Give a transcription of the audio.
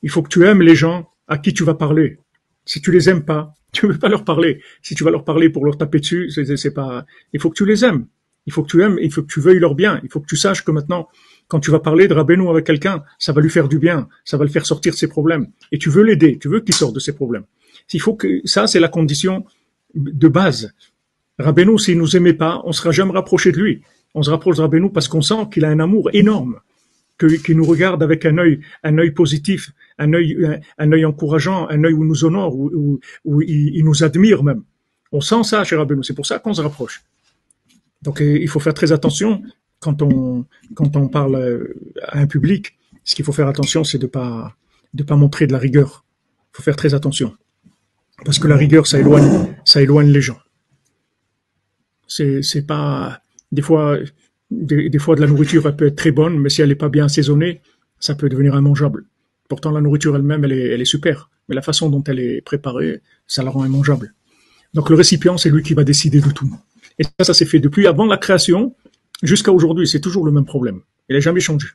Il faut que tu aimes les gens à qui tu vas parler. Si tu les aimes pas, tu ne veux pas leur parler. Si tu vas leur parler pour leur taper dessus, c'est pas. Il faut que tu les aimes. Il faut que tu aimes. Il faut que tu veuilles leur bien. Il faut que tu saches que maintenant, quand tu vas parler de Rabbeinu avec quelqu'un, ça va lui faire du bien. Ça va le faire sortir de ses problèmes. Et tu veux l'aider. Tu veux qu'il sorte de ses problèmes. Il faut que ça, c'est la condition de base. Rabbeinu, s'il nous aimait pas, on ne sera jamais rapproché de lui. On se rapproche de Rabbeinu parce qu'on sent qu'il a un amour énorme, qu'il nous regarde avec un œil positif, un œil encourageant, un œil où il nous honore, où il nous admire même. On sent ça chez Rabbeinu. C'est pour ça qu'on se rapproche. Donc, il faut faire très attention quand on parle à un public. Ce qu'il faut faire attention, c'est de pas montrer de la rigueur. Il faut faire très attention. Parce que la rigueur, ça éloigne les gens. C'est pas, des fois de la nourriture, elle peut être très bonne, mais si elle n'est pas bien assaisonnée, ça peut devenir immangeable. Pourtant, la nourriture elle-même, elle est super. Mais la façon dont elle est préparée, ça la rend immangeable. Donc, le récipient, c'est lui qui va décider de tout. Et ça s'est fait depuis avant la création jusqu'à aujourd'hui. C'est toujours le même problème. Il n'a jamais changé.